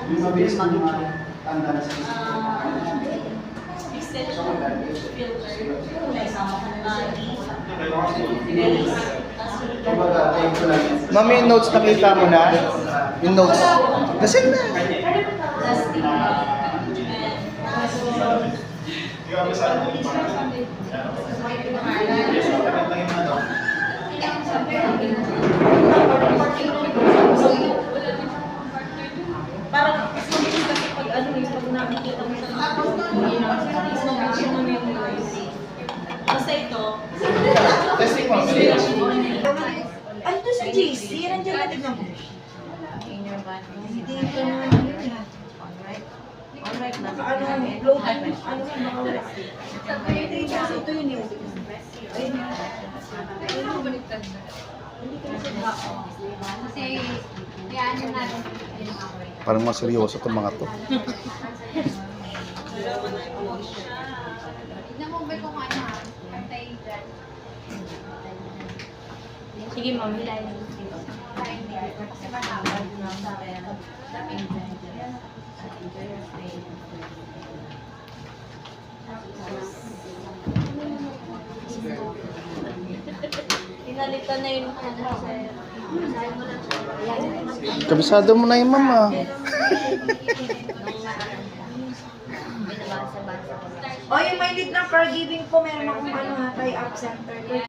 Yung mabilis na yung tanda na sa Extension, filter, may sama ka na Mami, yung notes nakita mo na? Yung notes. Nasaan na? plastic. Parang kasi pag ano yung pag nakikita mo sa basta ito. Testing mo. Ano to sa JC? Nandiyan na tignan mo. Hindi ko na Alright na. ano, load, ano makawala. Ito yun yung. Kasi, kaya ano natin. Parang mas seryoso itong mga to. Tignan mo ba kung ano, pantay dyan. Sige, ma'am. Kasi mahaba. Pinalitan na yun ano sa'yo. Kabisado mo na yung mama. O, yung may lead ng caregiving po, meron akong ano, tie-up center.